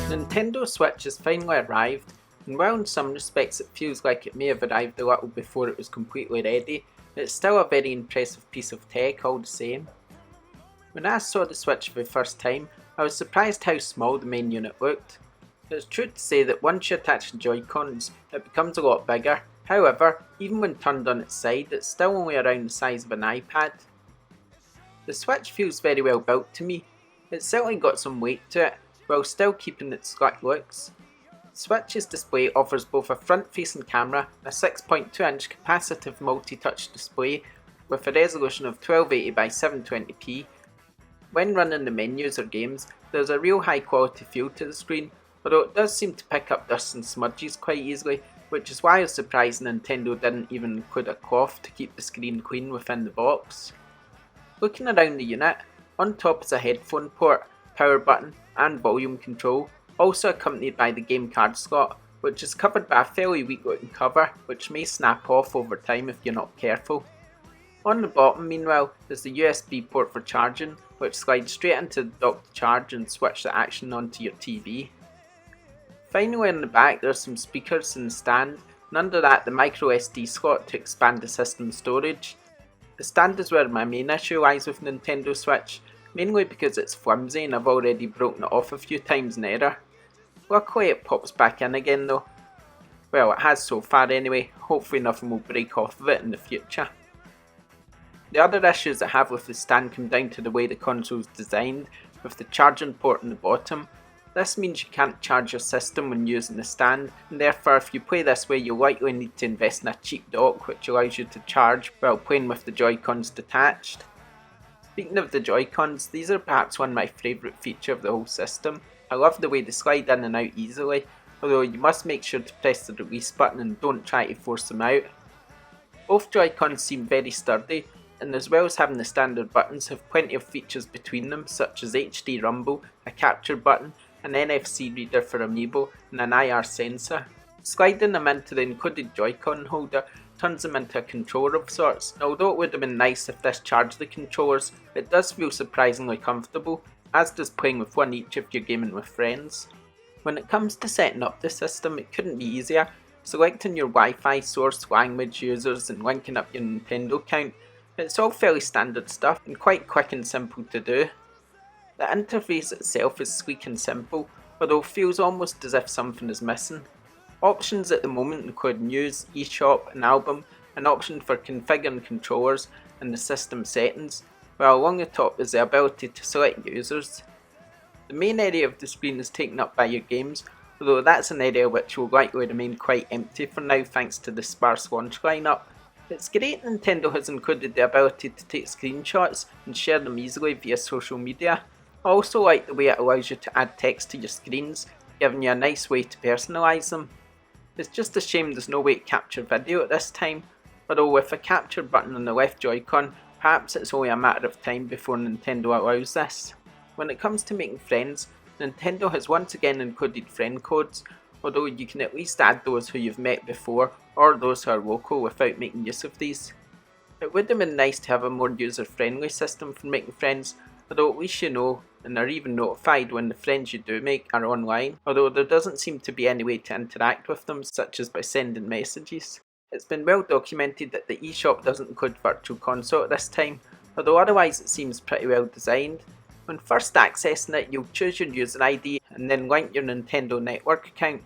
Nintendo Switch has finally arrived, and while in some respects it feels like it may have arrived a little before it was completely ready, it's still a very impressive piece of tech all the same. When I saw the Switch for the first time, I was surprised how small the main unit looked. It's true to say that once you attach the Joy-Cons, it becomes a lot bigger. However, even when turned on its side, it's still only around the size of an iPad. The Switch feels very well built to me. It's certainly got some weight to it, while still keeping its slick looks. Switch's display offers both a front-facing camera and a 6.2-inch capacitive multi-touch display with a resolution of 1280 by 720p. When running the menus or games, there's a real high quality feel to the screen, although it does seem to pick up dust and smudges quite easily, which is why I was surprised Nintendo didn't even include a cloth to keep the screen clean within the box. Looking around the unit, on top is a headphone port, power button and volume control, also accompanied by the game card slot, which is covered by a fairly weak looking cover which may snap off over time if you're not careful. On the bottom meanwhile is the USB port for charging, which slides straight into the dock to charge and switch the action onto your TV. Finally in the back there's some speakers in the stand, and under that the micro SD slot to expand the system storage. The stand is where my main issue lies with Nintendo Switch, mainly because it's flimsy and I've already broken it off a few times in error. Luckily it pops back in again though. Well, it has so far anyway, hopefully nothing will break off of it in the future. The other issues I have with the stand come down to the way the console is designed, with the charging port on the bottom. This means you can't charge your system when using the stand, and therefore if you play this way you'll likely need to invest in a cheap dock which allows you to charge while playing with the Joy-Cons detached. Speaking of the Joy-Cons, these are perhaps one of my favourite features of the whole system. I love the way they slide in and out easily, although you must make sure to press the release button and don't try to force them out. Both Joy-Cons seem very sturdy, and as well as having the standard buttons, have plenty of features between them such as HD rumble, a capture button, an NFC reader for Amiibo and an IR sensor. Sliding them into the included Joy-Con holder turns them into a controller of sorts, and although it would have been nice if this charged the controllers, it does feel surprisingly comfortable, as does playing with one each if you're gaming with friends. When it comes to setting up the system, it couldn't be easier. Selecting your Wi-Fi source, language users and linking up your Nintendo account, it's all fairly standard stuff and quite quick and simple to do. The interface itself is sleek and simple, although feels almost as if something is missing. Options at the moment include News, eShop, and Album, an option for configuring controllers and the system settings, while along the top is the ability to select users. The main area of the screen is taken up by your games, although that's an area which will likely remain quite empty for now thanks to the sparse launch lineup. It's great Nintendo has included the ability to take screenshots and share them easily via social media. I also like the way it allows you to add text to your screens, giving you a nice way to personalise them. It's just a shame there's no way to capture video at this time, although with a capture button on the left Joy-Con, perhaps it's only a matter of time before Nintendo allows this. When it comes to making friends, Nintendo has once again included friend codes, although you can at least add those who you've met before or those who are local without making use of these. It would have been nice to have a more user-friendly system for making friends, although at least you know and are even notified when the friends you do make are online, although there doesn't seem to be any way to interact with them such as by sending messages. It's been well documented that the eShop doesn't include Virtual Console at this time, although otherwise it seems pretty well designed. When first accessing it, you'll choose your user ID and then link your Nintendo Network account.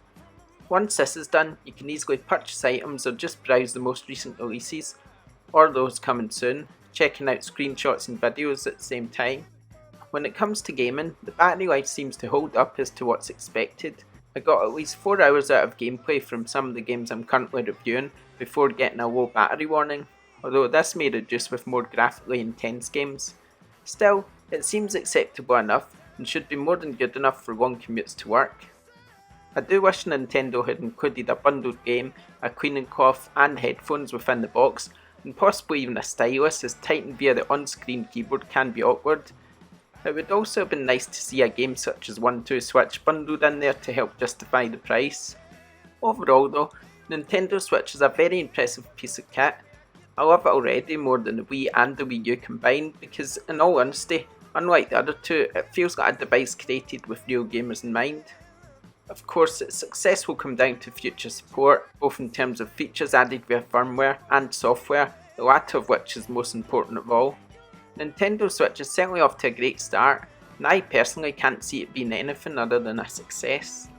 Once this is done, you can easily purchase items or just browse the most recent releases, or those coming soon, checking out screenshots and videos at the same time. When it comes to gaming, the battery life seems to hold up as to what's expected. I got at least 4 hours out of gameplay from some of the games I'm currently reviewing before getting a low battery warning, although this may reduce with more graphically intense games. Still, it seems acceptable enough and should be more than good enough for long commutes to work. I do wish Nintendo had included a bundled game, a cleaning cloth and headphones within the box, and possibly even a stylus, as typing via the on-screen keyboard can be awkward. It would also have been nice to see a game such as 1-2 Switch bundled in there to help justify the price. Overall though, Nintendo Switch is a very impressive piece of kit. I love it already more than the Wii and the Wii U combined because, in all honesty, unlike the other two, it feels like a device created with real gamers in mind. Of course, its success will come down to future support, both in terms of features added via firmware and software, the latter of which is most important of all. Nintendo Switch is certainly off to a great start, and I personally can't see it being anything other than a success.